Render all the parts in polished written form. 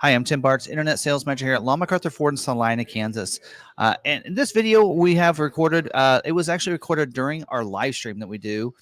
Hi, I'm Tim Bartz, Internet Sales Manager here at McArthur Ford in Salina, Kansas. And in this video we have recorded, it was actually recorded during our live stream that we do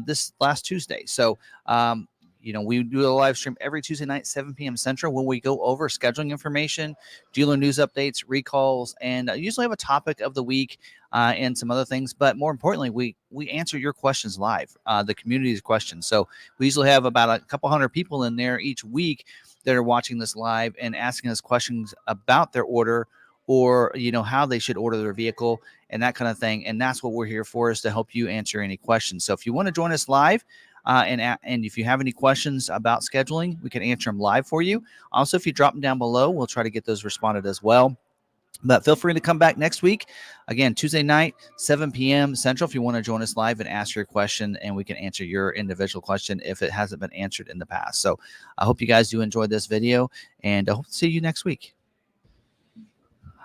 this last Tuesday. So, we do a live stream every Tuesday night, 7 p.m. Central, when we go over scheduling information, dealer news updates, recalls, and usually have a topic of the week and some other things. But more importantly, we answer your questions live, the community's questions. So we usually have about a couple hundred people in there each week that are watching this live and asking us questions about their order, or how they should order their vehicle and that kind of thing. And that's what we're here for, is to help you answer any questions. So if you want to join us live, and if you have any questions about scheduling, we can answer them live for you. Also, if you drop them down below, we'll try to get those responded as well. But feel free to come back next week. Again, Tuesday night, 7 p.m. Central, if you want to join us live and ask your question, and we can answer your individual question if it hasn't been answered in the past. So I hope you guys do enjoy this video, and I hope to see you next week.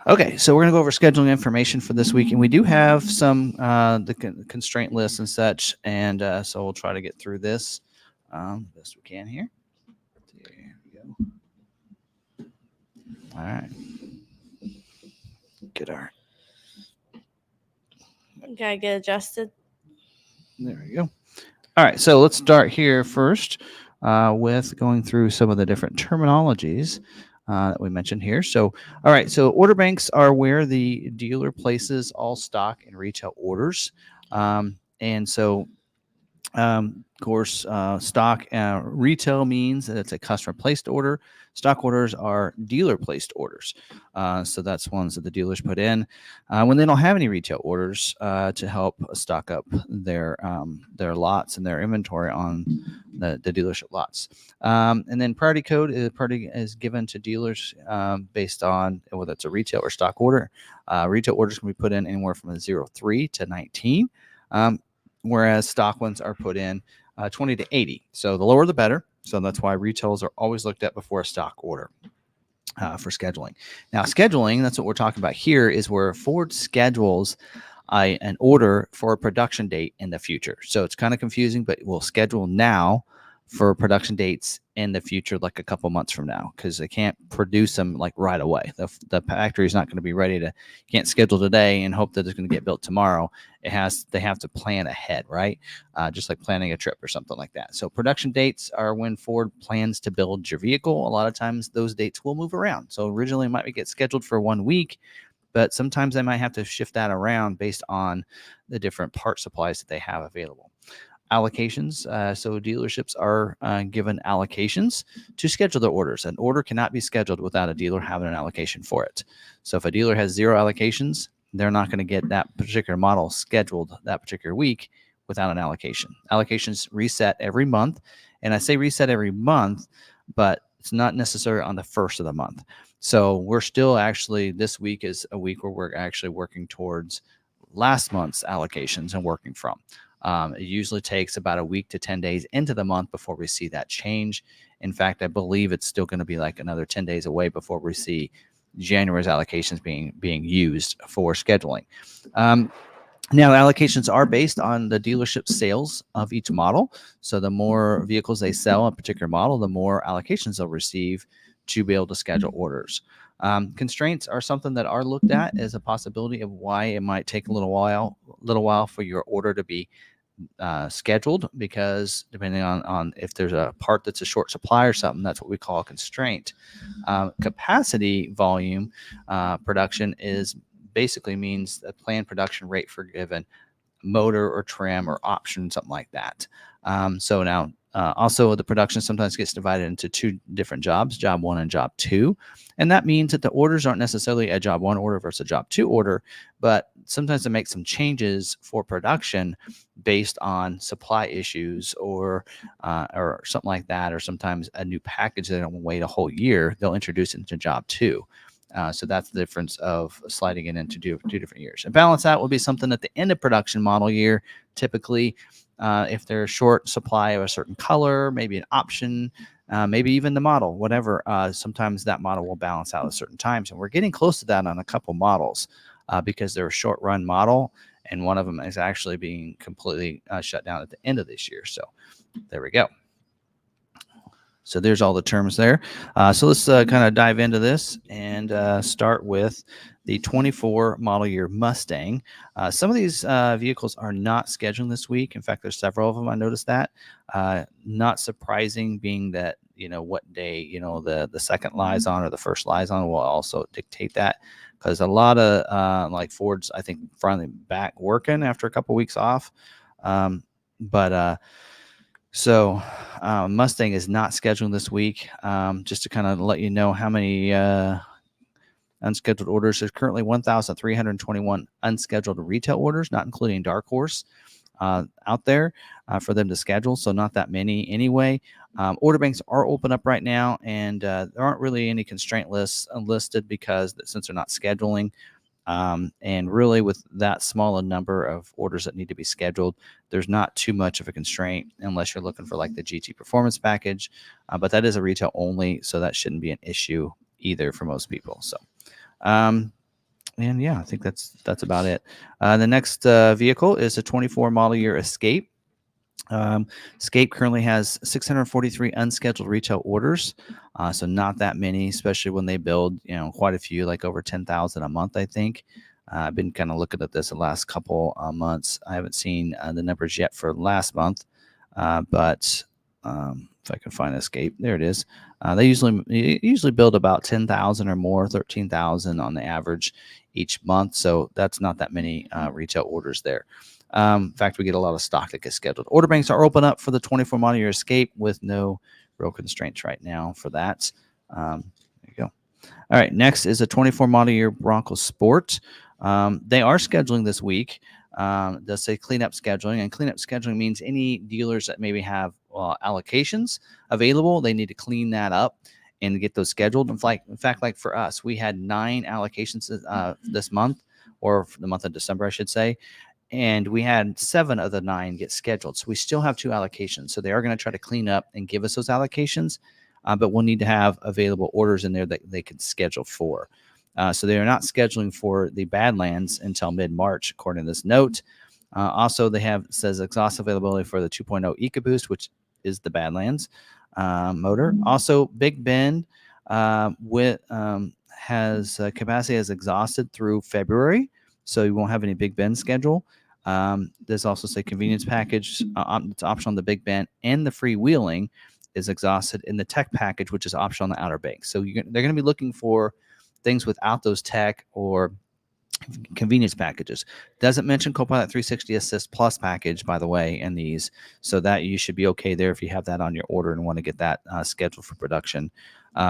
Okay, so we're going to go over scheduling information for this week, and we do have some the constraint lists and such, and so we'll try to get through this best we can here. There we go. All right. Get our. Gotta get adjusted. There we go. All right, so let's start here first with going through some of the different terminologies that we mentioned here. So, all right, so order banks are where the dealer places all stock and retail orders. And so, of course, stock retail means that it's a customer placed order. Stock orders are dealer placed orders. So that's ones that the dealers put in when they don't have any retail orders to help stock up their lots and their inventory on the dealership lots. And then priority code is given to dealers based on whether it's a retail or stock order. Retail orders can be put in anywhere from a 03 to 19. Whereas stock ones are put in 20 to 80. So the lower the better. So that's why retails are always looked at before a stock order for scheduling. Now, scheduling, that's what we're talking about here, is where Ford schedules an order for a production date in the future. So it's kind of confusing, but we'll schedule now for production dates in the future, like a couple months from now, because they can't produce them like right away. The factory is not going to be ready to. You can't schedule today and hope that it's going to get built tomorrow. They have to plan ahead, right? Just like planning a trip or something like that. So production dates are when Ford plans to build your vehicle. A lot of times those dates will move around. So originally it might get scheduled for 1 week, but sometimes they might have to shift that around based on the different part supplies that they have available. Allocations. So dealerships are given allocations to schedule their orders. An order cannot be scheduled without a dealer having an allocation for it. So if a dealer has 0 allocations, they're not going to get that particular model scheduled that particular week without an allocation. Allocations reset every month. And I say reset every month, but it's not necessarily on the first of the month. So we're still actually, this week is a week where we're actually working towards last month's allocations and working from. It usually takes about a week to 10 days into the month before we see that change. In fact, I believe it's still going to be like another 10 days away before we see January's allocations being used for scheduling. Now, allocations are based on the dealership sales of each model. So the more vehicles they sell a particular model, the more allocations they'll receive to be able to schedule orders. Constraints are something that are looked at as a possibility of why it might take a little while for your order to be scheduled, because depending on if there's a part that's a short supply or something, that's what we call a constraint. Capacity volume production basically means a planned production rate for given motor or trim or option, something like that. So now also the production sometimes gets divided into 2 different jobs, job 1 and job 2. And that means that the orders aren't necessarily a job 1 order versus a job 2 order, but sometimes they make some changes for production based on supply issues or something like that, or sometimes a new package they don't want to wait a whole year, they'll introduce it into job 2. So that's the difference of sliding it into 2 different years. And balance out will be something at the end of production model year. Typically, if there's short supply of a certain color, maybe an option, maybe even the model, whatever, sometimes that model will balance out at certain times. And we're getting close to that on a couple models because they're a short run model. And one of them is actually being completely shut down at the end of this year. So there we go. So there's all the terms there. So let's kind of dive into this and start with the 24 model year Mustang. Some of these vehicles are not scheduling this week. In fact, there's several of them. I noticed that. Not surprising, being that what day the second lies on or the first lies on will also dictate that. Because a lot of like Ford's, I think, finally back working after a couple weeks off. So Mustang is not scheduling this week. Just to kind of let you know how many unscheduled orders. There's currently 1,321 unscheduled retail orders, not including Dark Horse, out there for them to schedule. So not that many anyway. Order banks are open up right now, and there aren't really any constraint lists listed because since they're not scheduling. And really, with that small a number of orders that need to be scheduled, there's not too much of a constraint unless you're looking for like the GT Performance package. But that is a retail only, so that shouldn't be an issue either for most people. So, and yeah, I think that's about it. The next vehicle is a 24 model year Escape. Escape currently has 643 unscheduled retail orders, so not that many, especially when they build, quite a few, like over 10,000 a month, I think. I've been kind of looking at this the last couple months. I haven't seen the numbers yet for last month, but if I can find Escape, there it is. They usually build about 10,000 or more, 13,000 on the average each month, so that's not that many retail orders there. In fact, we get a lot of stock that gets scheduled. Order banks are open up for the 24 model year Escape with no real constraints right now for that. There you go. All right, next is a 24 model year Bronco Sport. They are scheduling this week. It does say cleanup scheduling, and cleanup scheduling means any dealers that maybe have allocations available, they need to clean that up and get those scheduled. In fact, like for us, we had 9 allocations this month, or for the month of December, I should say. And we had 7 of the 9 get scheduled. So we still have 2 allocations. So they are going to try to clean up and give us those allocations, but we'll need to have available orders in there that they can schedule for. So they are not scheduling for the Badlands until mid-March, according to this note. Also, says exhaust availability for the 2.0 EcoBoost, which is the Badlands motor. Also, Big Bend has capacity has exhausted through February, so you won't have any Big Bend schedule. There's also say convenience package. It's optional on the Big Bend, and the freewheeling is exhausted in the tech package, which is optional on the Outer Banks. So they're going to be looking for things without those tech or convenience packages. Doesn't mention Copilot 360 Assist Plus package, by the way, in these, so that you should be okay there if you have that on your order and want to get that scheduled for production.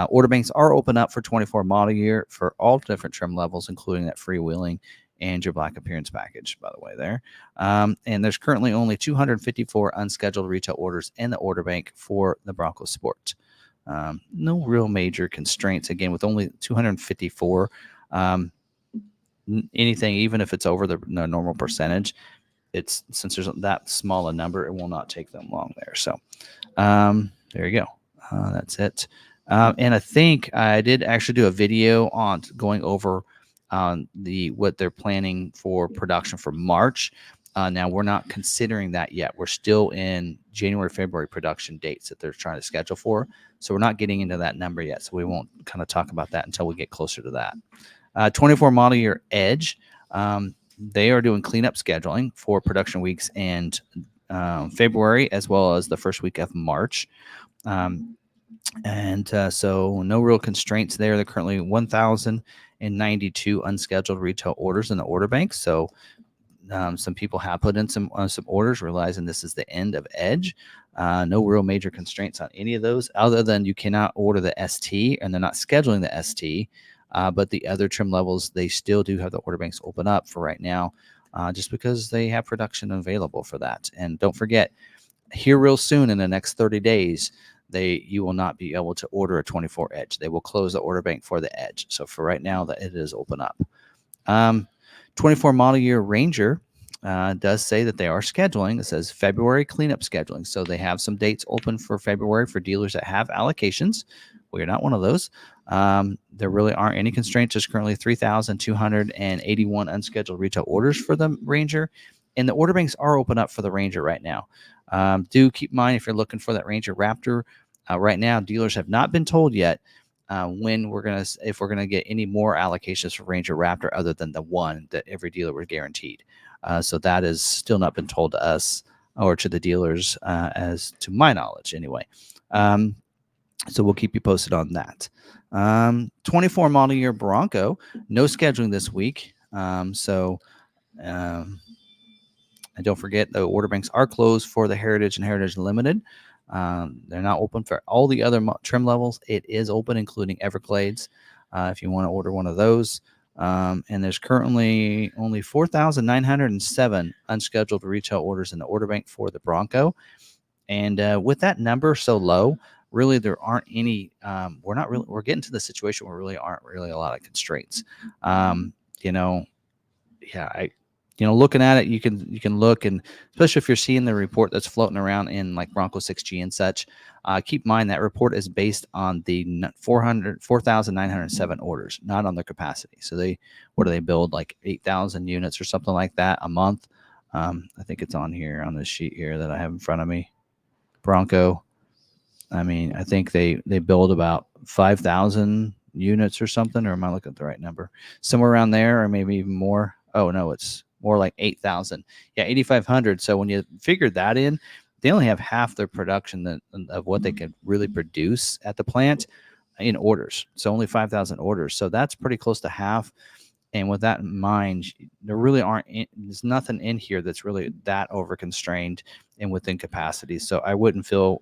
Order banks are open up for 24 model year for all different trim levels, including that freewheeling and your black appearance package, by the way, there. And there's currently only 254 unscheduled retail orders in the order bank for the Bronco Sport. No real major constraints, again, with only 254. Anything, even if it's over the normal percentage, since there's that small a number, it will not take them long there. So there you go. That's it. And I think I did actually do a video on going over what they're planning for production for March. Now we're not considering that yet. We're still in January, February production dates that they're trying to schedule for. So we're not getting into that number yet. So we won't kind of talk about that until we get closer to that. 24 model year Edge. They are doing cleanup scheduling for production weeks in February, as well as the first week of March. So no real constraints there. They're currently 1,092 unscheduled retail orders in the order bank. So some people have put in some orders, realizing this is the end of Edge. No real major constraints on any of those, other than you cannot order the ST, and they're not scheduling the ST. But the other trim levels, they still do have the order banks open up for right now, just because they have production available for that. And don't forget, here real soon in the next 30 days, you will not be able to order a 24 Edge. They will close the order bank for the Edge. So for right now, it is open up. 24 model year Ranger does say that they are scheduling. It says February cleanup scheduling. So they have some dates open for February for dealers that have allocations. We are not one of those. There really aren't any constraints. There's currently 3,281 unscheduled retail orders for the Ranger, and the order banks are open up for the Ranger right now. Do keep in mind, if you're looking for that Ranger Raptor, Right now, dealers have not been told yet if we're gonna get any more allocations for Ranger Raptor other than the one that every dealer was guaranteed. So that has still not been told to us or to the dealers, as to my knowledge, anyway. So we'll keep you posted on that. 24 model year Bronco, no scheduling this week. And don't forget, the order banks are closed for the Heritage and Heritage Limited. They're not open for all the other trim levels. It is open, including Everglades, if you want to order one of those. And there's currently only 4,907 unscheduled retail orders in the order bank for the Bronco. And with that number so low, really there aren't any. We're getting to the situation where really aren't really a lot of constraints. Looking at it, you can look, and especially if you're seeing the report that's floating around in like Bronco 6G and such, keep in mind that report is based on the 4,907 orders, not on their capacity. So they build like 8,000 units or something like that a month. I think it's on here on this sheet here that I have in front of me. Bronco. I mean, I think they build about 5,000 units or something, or am I looking at the right number? Somewhere around there, or maybe even more. Oh no, it's more like 8,000. Yeah, 8,500. So when you figure that in, they only have half their production of what they could really produce at the plant in orders. So only 5,000 orders. So that's pretty close to half. And with that in mind, there really there's nothing in here that's really that over constrained and within capacity. So I wouldn't feel,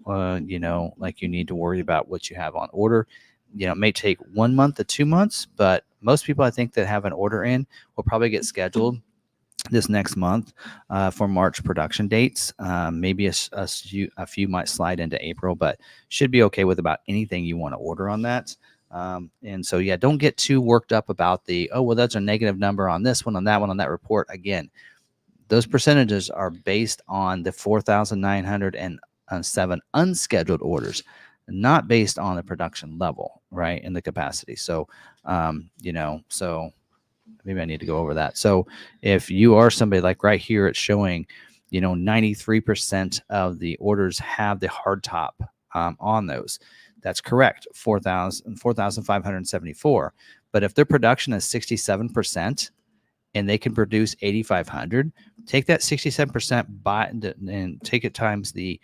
like you need to worry about what you have on order. It may take 1 month to 2 months, but most people I think that have an order in will probably get scheduled this next month for March production dates. Maybe a few might slide into April, but should be okay with about anything you want to order on that. And so, don't get too worked up about that's a negative number on this one, on that one, on that report. Again, those percentages are based on the 4,907 unscheduled orders, not based on the production level, right, and the capacity. So, so maybe I need to go over that. So if you are somebody like right here, it's showing, 93% of the orders have the hard top on those. That's correct, 4,574. But if their production is 67% and they can produce 8,500, take that 67% and take it times the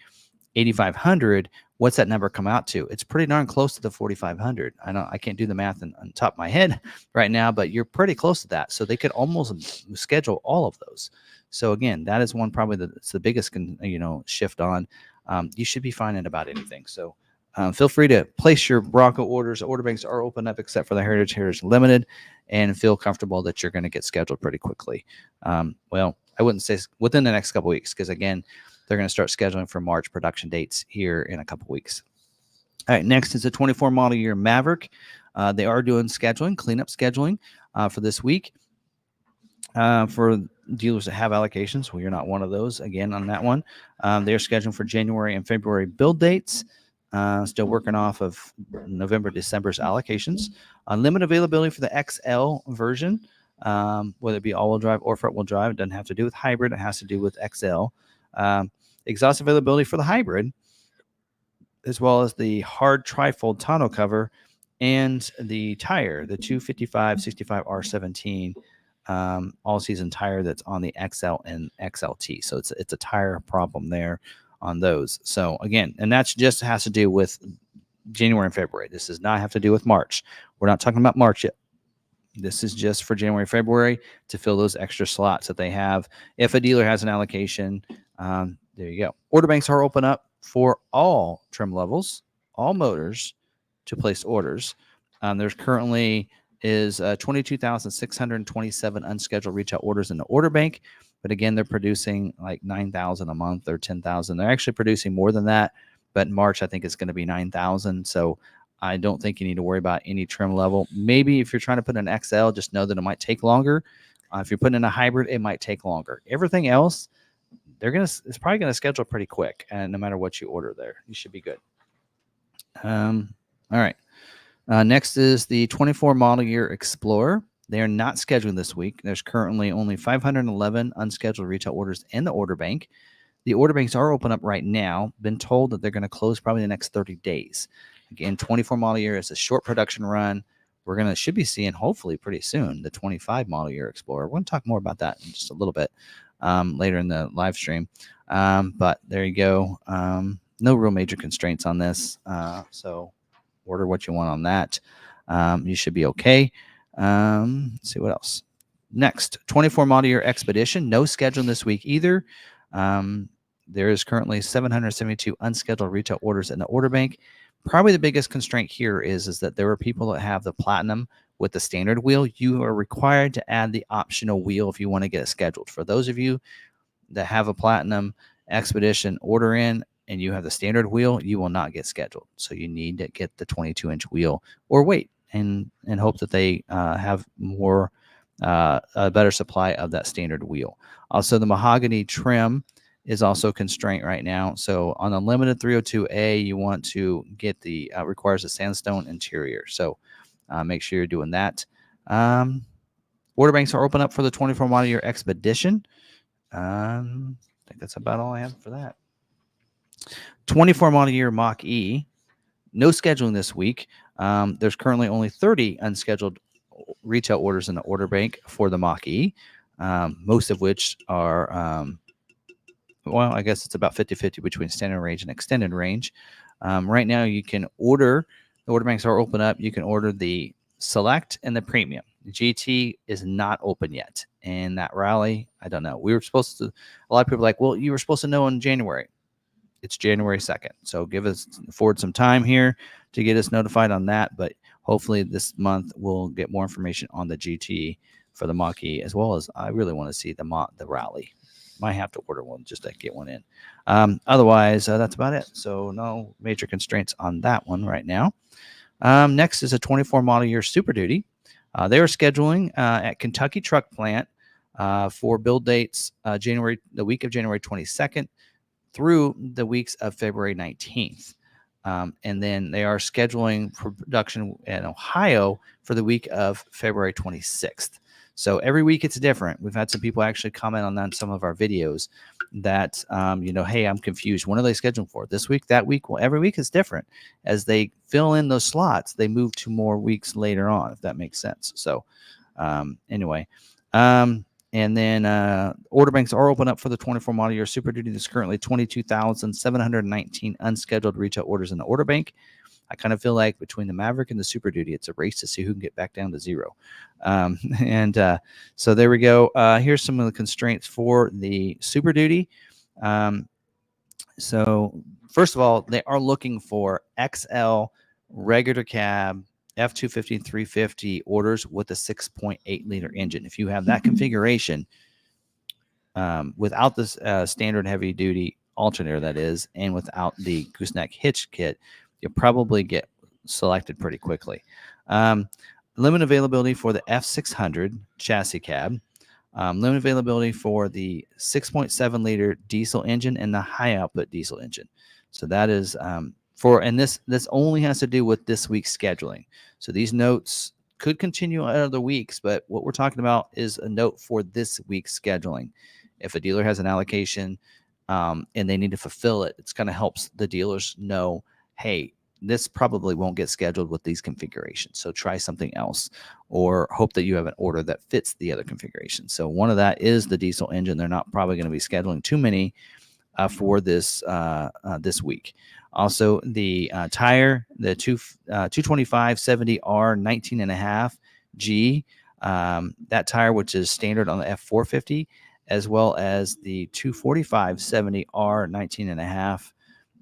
8,500. What's that number come out to? It's pretty darn close to the 4,500. I can't do the math on top of my head right now, but you're pretty close to that. So they could almost schedule all of those. So again, that is one probably that's the biggest shift on. You should be fine in about anything. So feel free to place your Bronco orders. Order banks are open up except for the Heritage Limited, and feel comfortable that you're going to get scheduled pretty quickly. Well, I wouldn't say within the next couple of weeks, because again, they're going to start scheduling for March production dates here in a couple of weeks. All right, next is a 24 model year Maverick. They are doing cleanup scheduling for this week. For dealers that have allocations, well, you're not one of those. Again, on that one, they're scheduling for January and February build dates. Still working off of November, December's allocations. Limited availability for the XL version, whether it be all-wheel drive or front-wheel drive. It doesn't have to do with hybrid. It has to do with XL. Exhaust availability for the hybrid, as well as the hard trifold tonneau cover and the tire, the 255/65 R17 all-season tire that's on the XL and XLT. So it's a tire problem there on those. So again, and that's just has to do with January and February. This does not have to do with March. We're not talking about March yet. This is just for January, February to fill those extra slots that they have. If a dealer has an allocation, there you go. Order banks are open up for all trim levels, all motors to place orders. There's currently is 22,627 unscheduled retail orders in the order bank. But again, they're producing like 9,000 a month or 10,000. They're actually producing more than that. But in March, I think it's going to be 9,000. So I don't think you need to worry about any trim level. Maybe if you're trying to put an XL, just know that it might take longer. If you're putting in a hybrid, it might take longer. Everything else, it's probably going to schedule pretty quick. And no matter what you order there, you should be good. All right. Next is the 24 model year Explorer. They are not scheduling this week. There's currently only 511 unscheduled retail orders in the order bank. The order banks are open up right now. Been told that they're going to close probably the next 30 days. Again, 24 model year is a short production run. We're should be seeing hopefully pretty soon the 25 model year Explorer. We're going to talk more about that in just a little bit later in the live stream. But there you go. No real major constraints on this. So order what you want on that. You should be okay. Let's see what else. Next, 24 model year Expedition. No schedule this week either. There is currently 772 unscheduled retail orders in the order bank. Probably the biggest constraint here is that there are people that have the Platinum with the standard wheel. You are required to add the optional wheel if you want to get it scheduled. For those of you that have a Platinum Expedition order in and you have the standard wheel, you will not get scheduled. So you need to get the 22-inch wheel or wait and hope that they have more a better supply of that standard wheel. Also, the mahogany trim is also a constraint right now. So on the limited 302A, you want to get the requires a sandstone interior. So make sure you're doing that. Order banks are open up for the 24 model year Expedition. I think that's about all I have for that. 24 model year Mach-E. No scheduling this week. There's currently only 30 unscheduled retail orders in the order bank for the Mach-E, most of which are, well, I guess it's about 50-50 between standard range and extended range. Right now, you can order, the order banks are open up. You can order the Select and the Premium. The GT is not open yet. And that rally, I don't know. We were supposed to, a lot of people are like, well, you were supposed to know in January. It's January 2nd. So give us forward some time here to get us notified on that. But hopefully this month we'll get more information on the GT for the Mach-E, as well as I really want to see the rally. Might have to order one just to get one in. Otherwise, that's about it. So no major constraints on that one right now. Next is a 24 model year Super Duty. They are scheduling at Kentucky Truck Plant for build dates the week of January 22nd through the weeks of February 19th. And then they are scheduling for production in Ohio for the week of February 26th. So every week it's different. We've had some people actually comment on that in some of our videos that, hey, I'm confused. When are they scheduling for? This week, that week? Well, every week is different. As they fill in those slots, they move to more weeks later on, if that makes sense. So anyway. And then order banks are open up for the 24 model year Super Duty. There's currently 22,719 unscheduled retail orders in the order bank. I kind of feel like between the Maverick and the Super Duty, it's a race to see who can get back down to zero. So there we go. Here's some of the constraints for the Super Duty. So first of all, they are looking for XL regular cab F250 and 350 orders with a 6.8 liter engine. If you have that configuration without this standard heavy duty alternator, that is, and without the gooseneck hitch kit, you'll probably get selected pretty quickly. Limited availability for the F600 chassis cab. Limited availability for the 6.7 liter diesel engine and the high output diesel engine. So that is and this only has to do with this week's scheduling. So these notes could continue other weeks, but what we're talking about is a note for this week's scheduling. If a dealer has an allocation and they need to fulfill it, it's going to help the dealers know, hey, this probably won't get scheduled with these configurations. So try something else, or hope that you have an order that fits the other configuration. So one of that is the diesel engine. They're not probably going to be scheduling too many for this week. Also, the tire, the 225/70R 19.5 G, that tire, which is standard on the F450, as well as the 245/70R 19.5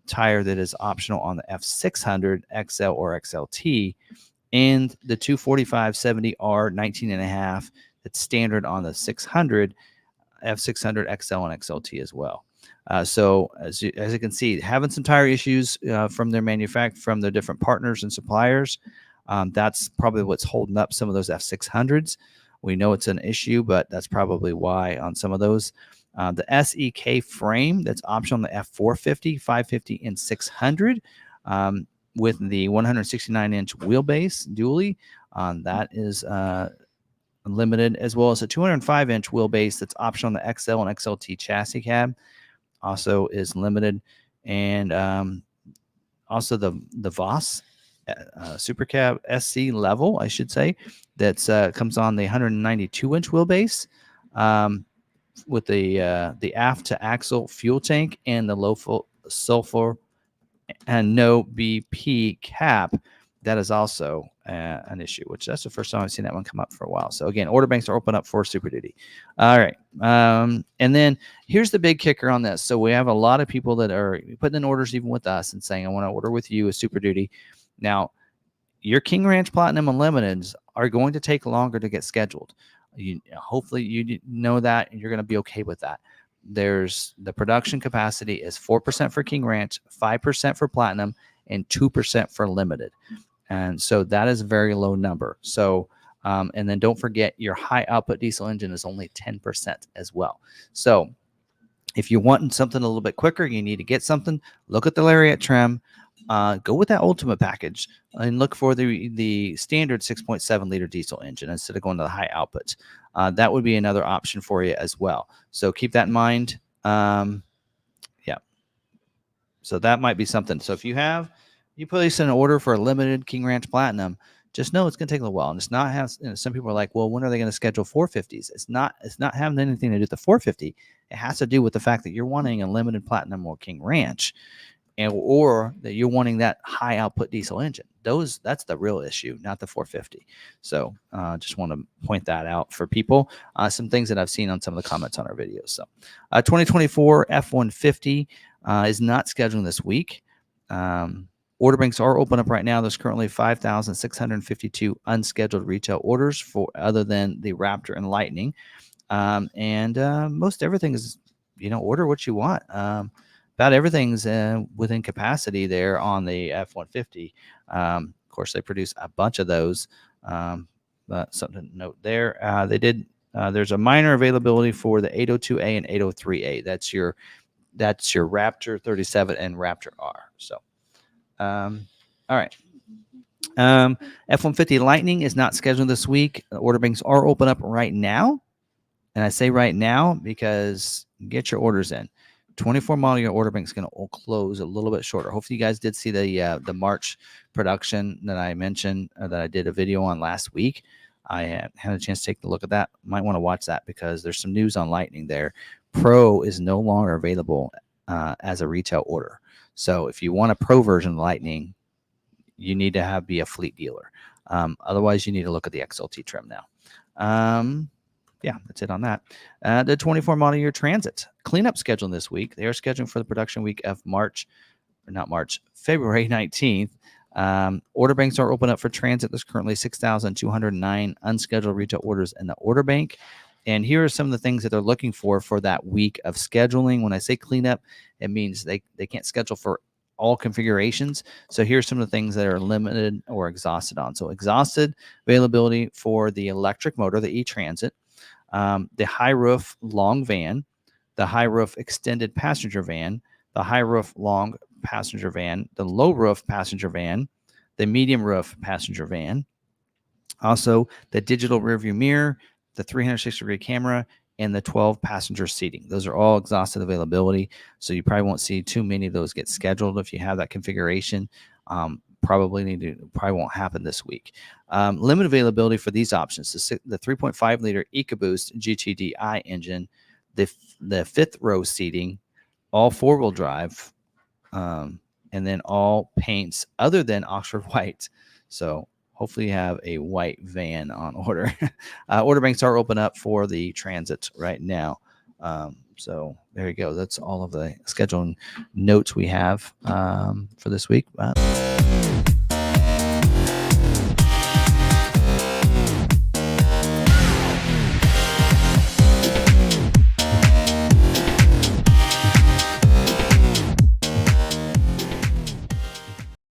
tire that is optional on the F600 XL or XLT, and the 245/70R 19.5 that's standard on the 600 F600 XL and XLT as well. So as you can see, having some tire issues from their from their different partners and suppliers. That's probably what's holding up some of those F600s. We know it's an issue, but that's probably why on some of those. The SEK frame that's optional on the F450, 550, and 600 with the 169-inch wheelbase dually. That is limited, as well as a 205-inch wheelbase that's optional on the XL and XLT chassis cab. also is limited, and also the Voss Super Cab SC level, I should say, that's comes on the 192-inch wheelbase. With the aft to axle fuel tank and the low sulfur and no BP cap, that is also an issue, which that's the first time I've seen that one come up for a while. So again, order banks are open up for Super Duty. All right. And then here's the big kicker on this. So we have a lot of people that are putting in orders even with us and saying, I want to order with you a Super Duty. Now, your King Ranch Platinum Unlimiteds are going to take longer to get scheduled. Hopefully you know that, and you're going to be okay with that. There's the production capacity is 4% for King Ranch, 5% for Platinum, and 2% for Limited. And so that is a very low number. So, and then don't forget your high output diesel engine is only 10% as well. So if you want something a little bit quicker, you need to get something, look at the Lariat trim, go with that Ultimate package and look for the standard 6.7 liter diesel engine instead of going to the high outputs. That would be another option for you as well. So keep that in mind. Yeah. So that might be something. So if you place an order for a limited King Ranch Platinum, just know it's going to take a little while. And it's not some people are like, well, when are they going to schedule 450s? It's not having anything to do with the 450. It has to do with the fact that you're wanting a limited Platinum or King Ranch, or that you're wanting that high output diesel engine. That's the real issue, not the 450. So just want to point that out for people. Some things that I've seen on some of the comments on our videos. So 2024 F-150 is not scheduling this week. Order banks are open up right now. There's currently 5,652 unscheduled retail orders for other than the Raptor and Lightning. And most everything is, order what you want. About everything's within capacity there on the F-150. Of course, they produce a bunch of those. But something to note there. There's a minor availability for the 802A and 803A. That's your Raptor 37 and Raptor R. So, all right. F-150 Lightning is not scheduled this week. The order banks are open up right now. And I say right now because get your orders in. 24 model year order bank is going to close a little bit shorter. Hopefully you guys did see the March production that I mentioned, that I did a video on last week. I had a chance to take a look at that. Might want to watch that because there's some news on Lightning there. Pro is no longer available as a retail order. So if you want a Pro version of Lightning, you need to be a fleet dealer. Otherwise, you need to look at the XLT trim now. Yeah, that's it on that. The 24 model year Transit cleanup schedule this week. They are scheduling for the production week of February 19th. Order banks are open up for Transit. There's currently 6,209 unscheduled retail orders in the order bank. And here are some of the things that they're looking for that week of scheduling. When I say cleanup, it means they can't schedule for all configurations. So here's some of the things that are limited or exhausted on. So exhausted availability for the electric motor, the E-Transit, the high roof long van, the high roof extended passenger van, the high roof long passenger van, the low roof passenger van, the medium roof passenger van, also the digital rearview mirror, the 360-degree camera, and the 12 passenger seating. Those are all exhausted availability. So you probably won't see too many of those get scheduled if you have that configuration. Probably won't happen this week. Limited availability for these options: the 3.5 liter EcoBoost GTDI engine, the fifth row seating, all 4-wheel drive, and then all paints other than Oxford white. So hopefully you have a white van on order. Order banks are open up for the Transit right now. So there you go. That's all of the scheduling notes we have for this week.